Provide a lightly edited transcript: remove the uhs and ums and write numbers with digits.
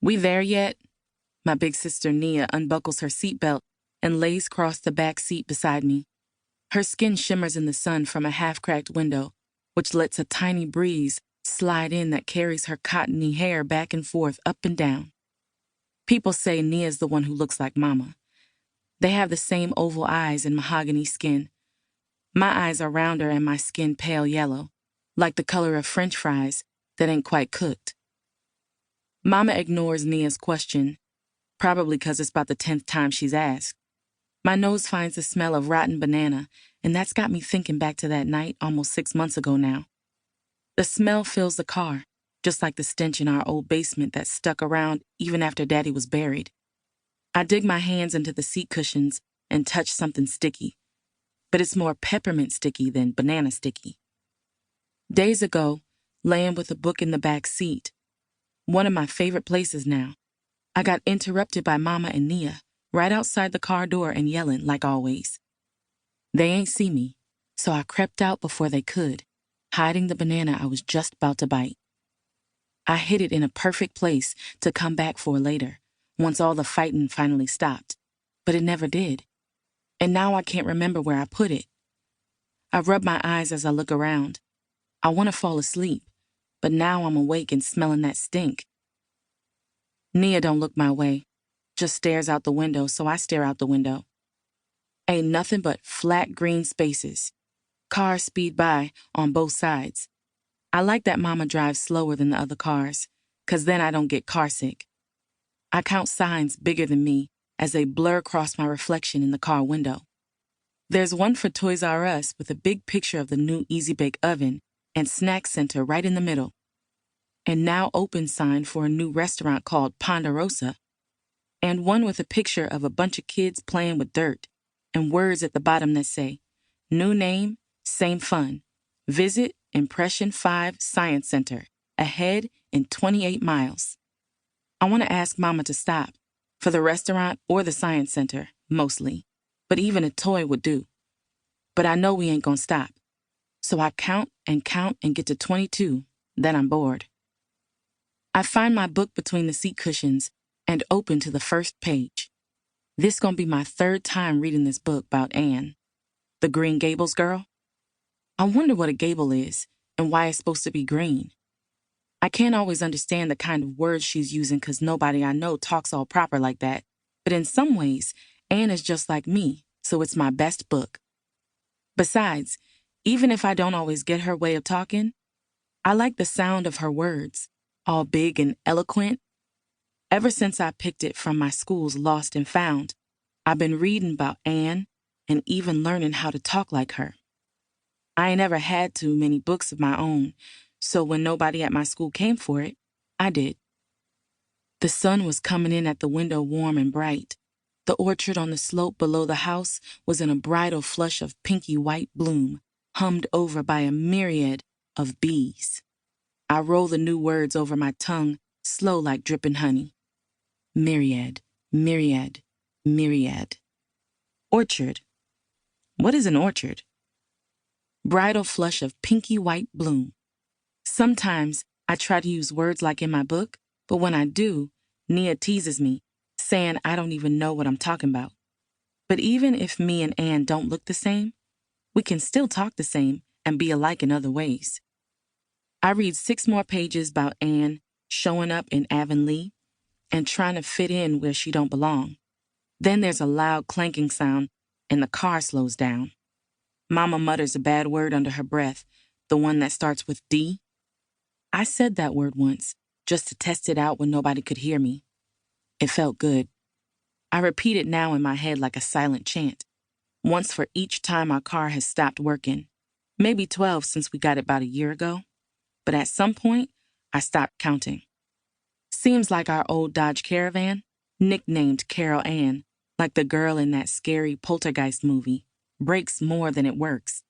"We there yet?" My big sister Nia unbuckles her seatbelt and lays across the back seat beside me. Her skin shimmers in the sun from a half-cracked window, which lets a tiny breeze slide in that carries her cottony hair back and forth up and down. People say Nia's the one who looks like Mama. They have the same oval eyes and mahogany skin. My eyes are rounder and my skin pale yellow, like the color of French fries that ain't quite cooked. Mama ignores Nia's question, probably because it's about the 10th time she's asked. My nose finds the smell of rotten banana, and that's got me thinking back to that night almost 6 months ago now. The smell fills the car, just like the stench in our old basement that stuck around even after Daddy was buried. I dig my hands into the seat cushions and touch something sticky, but it's more peppermint sticky than banana sticky. Days ago, laying with a book in the back seat, one of my favorite places now, I got interrupted by Mama and Nia right outside the car door and yelling like always. They ain't see me, so I crept out before they could, hiding the banana I was just about to bite. I hid it in a perfect place to come back for later, once all the fighting finally stopped, but it never did. And now I can't remember where I put it. I rub my eyes as I look around. I want to fall asleep, but now I'm awake and smelling that stink. Nia don't look my way, just stares out the window, so I stare out the window. Ain't nothing but flat green spaces. Cars speed by on both sides. I like that Mama drives slower than the other cars, 'cause then I don't get carsick. I count signs bigger than me as they blur across my reflection in the car window. There's one for Toys R Us with a big picture of the new Easy Bake Oven and Snack Center right in the middle. And now open sign for a new restaurant called Ponderosa, and one with a picture of a bunch of kids playing with dirt and words at the bottom that say, "New name, same fun. Visit Impression 5 Science Center, ahead in 28 miles. I want to ask Mama to stop, for the restaurant or the Science Center, mostly, but even a toy would do. But I know we ain't gonna stop. So I count and get to 22, then I'm bored. I find my book between the seat cushions and open to the first page. This gonna be my 3rd time reading this book about Anne, the Green Gables girl. I wonder what a gable is and why it's supposed to be green. I can't always understand the kind of words she's using 'cause nobody I know talks all proper like that, but in some ways, Anne is just like me, so it's my best book. Besides, even if I don't always get her way of talking, I like the sound of her words, all big and eloquent. Ever since I picked it from my school's Lost and Found, I've been reading about Anne and even learning how to talk like her. I ain't ever had too many books of my own, so when nobody at my school came for it, I did. The sun was coming in at the window warm and bright. The orchard on the slope below the house was in a bridal flush of pinky white bloom, hummed over by a myriad of bees. I roll the new words over my tongue, slow like dripping honey. Myriad, myriad, myriad. Orchard. What is an orchard? Bridal flush of pinky white bloom. Sometimes I try to use words like in my book, but when I do, Nia teases me, saying I don't even know what I'm talking about. But even if me and Anne don't look the same, we can still talk the same and be alike in other ways. I read 6 more pages about Anne showing up in Avonlea and trying to fit in where she don't belong. Then there's a loud clanking sound and the car slows down. Mama mutters a bad word under her breath, the one that starts with D. I said that word once, just to test it out when nobody could hear me. It felt good. I repeat it now in my head like a silent chant, once for each time our car has stopped working. Maybe 12 since we got it about a year ago. But at some point, I stopped counting. Seems like our old Dodge Caravan, nicknamed Carol Ann, like the girl in that scary Poltergeist movie, breaks more than it works.